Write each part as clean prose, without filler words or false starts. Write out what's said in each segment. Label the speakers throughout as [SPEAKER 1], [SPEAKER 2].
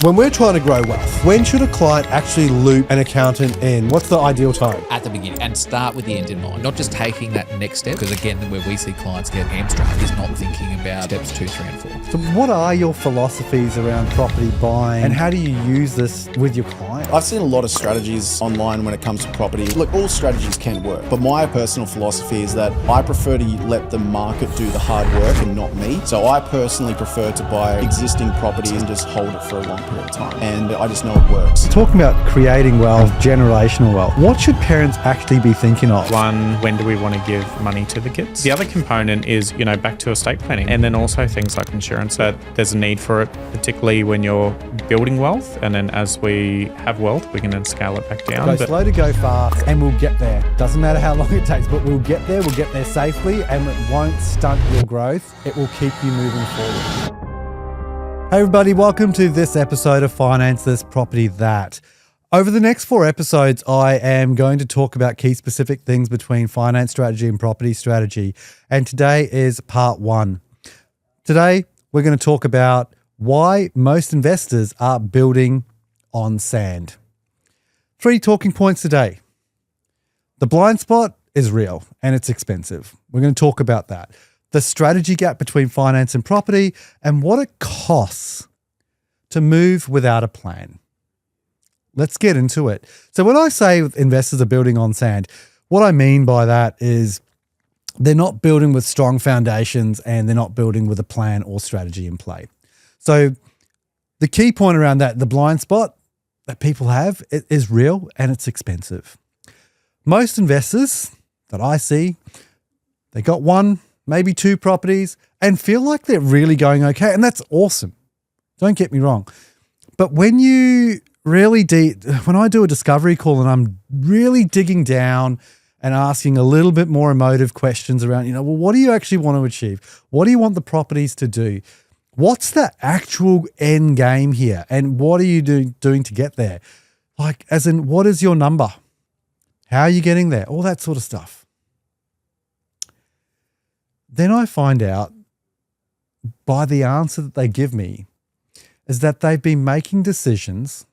[SPEAKER 1] When we're trying to grow wealth, when should a client actually loop an accountant in? What's the ideal time?
[SPEAKER 2] At the beginning, and start with the end in mind, not just taking that next step, because again, where we see clients get hamstrung is not thinking about steps 2, 3 and 4.
[SPEAKER 1] So what are your philosophies around property buying and how do you use this with your client?
[SPEAKER 3] I've seen a lot of strategies online when it comes to property. Look, all strategies can work, but my personal philosophy is that I prefer to let the market do the hard work and not me. So I personally prefer to buy existing properties and just hold it for a long period of time. And I just know it works.
[SPEAKER 1] Talking about creating wealth, generational wealth, what should parents actually be thinking of?
[SPEAKER 4] One, when do we want to give money to the kids? The other component is, back to estate planning. And then also things like insurance, that there's a need for it, particularly when you're building wealth. And then as we have wealth, we can then scale it back down.
[SPEAKER 1] Go slow to go fast, and we'll get there. Doesn't matter how long it takes, but we'll get there safely, and it won't stunt your growth. It will keep you moving forward. Hey everybody, welcome to this episode of Finance This, Property That. Over the next 4 episodes, I am going to talk about key specific things between finance strategy and property strategy. And today is part 1. Today, we're going to talk about why most investors are building on sand. 3 talking points today. The blind spot is real and it's expensive. We're going to talk about that. The strategy gap between finance and property, and what it costs to move without a plan. Let's get into it. So when I say investors are building on sand, what I mean by that is they're not building with strong foundations and they're not building with a plan or strategy in play. So the key point around that, the blind spot that people have, it is real and it's expensive. Most investors that I see, they got 1, maybe 2 properties and feel like they're really going okay. And that's awesome. Don't get me wrong. But when you really when I do a discovery call and I'm really digging down and asking a little bit more emotive questions around, what do you actually want to achieve? What do you want the properties to do? What's the actual end game here? And what are you doing to get there? Like, as in, what is your number? How are you getting there? All that sort of stuff. Then I find out by the answer that they give me is that they've been making decisions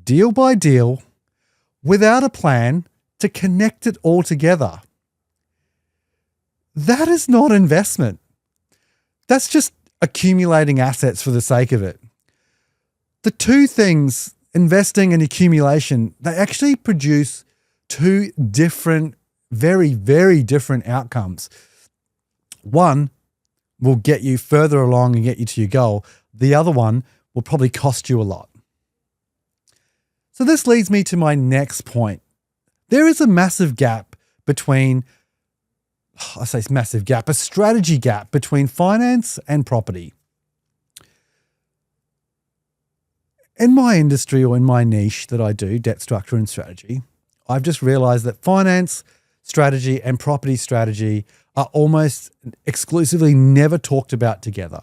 [SPEAKER 1] deal by deal without a plan to connect it all together. That is not investment. That's just accumulating assets for the sake of it. The 2 things, investing and accumulation, they actually produce 2 different, very, very different outcomes. One will get you further along and get you to your goal. The other one will probably cost you a lot. So this leads me to my next point. There is a massive gap between, a strategy gap between finance and property. In my industry or in my niche that I do, debt structure and strategy, I've just realized that finance strategy and property strategy are almost exclusively never talked about together.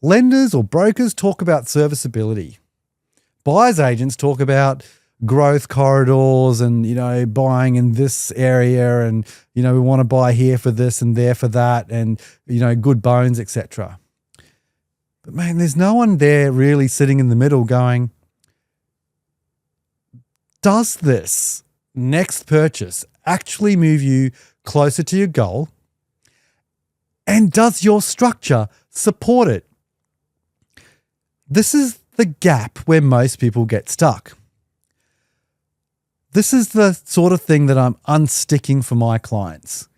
[SPEAKER 1] Lenders or brokers talk about serviceability. Buyers agents talk about growth corridors and, buying in this area and, we want to buy here for this and there for that and, good bones, etc. But man, there's no one there really sitting in the middle going, does this next purchase actually move you closer to your goal? And does your structure support it? This is the gap where most people get stuck. This is the sort of thing that I'm unsticking for my clients.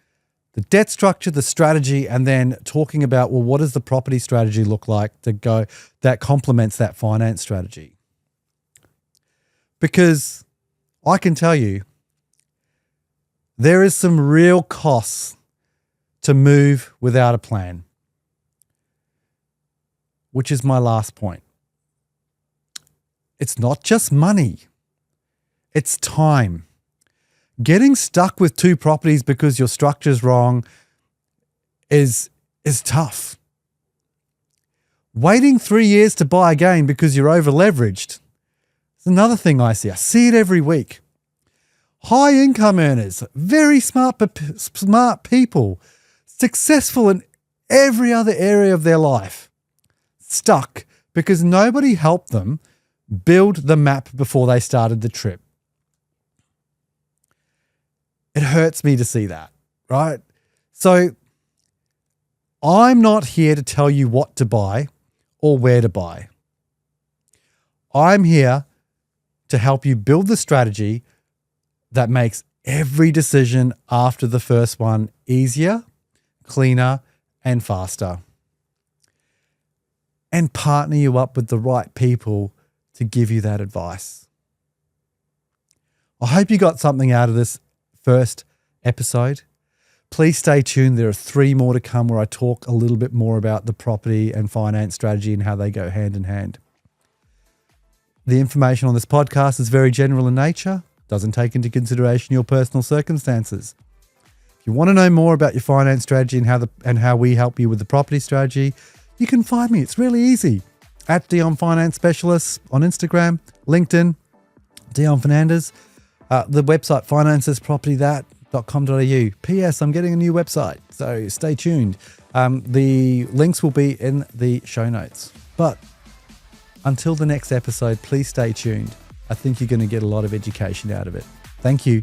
[SPEAKER 1] The debt structure, the strategy, and then talking about, what does the property strategy look like that complements that finance strategy? Because I can tell you, there is some real costs to move without a plan, which is my last point. It's not just money. It's time. Getting stuck with 2 properties because your structure's wrong is tough. Waiting 3 years to buy again because you're over-leveraged is another thing I see. I see it every week. High income earners, very smart people, successful in every other area of their life, stuck because nobody helped them build the map before they started the trip. It hurts me to see that, right? So I'm not here to tell you what to buy or where to buy. I'm here to help you build the strategy that makes every decision after the first one easier, cleaner, and faster. And partner you up with the right people to give you that advice. I hope you got something out of this first episode. Please stay tuned. There are 3 more to come where I talk a little bit more about the property and finance strategy and how they go hand in hand. The information on this podcast is very general in nature, doesn't take into consideration your personal circumstances. If you want to know more about your finance strategy and how we help you with the property strategy, you can find me. It's really easy. At Dion Finance Specialists on Instagram, LinkedIn, Dion Fernandez, the website financespropertythat.com.au. P.S. I'm getting a new website, so stay tuned. The links will be in the show notes. But until the next episode, please stay tuned. I think you're going to get a lot of education out of it. Thank you.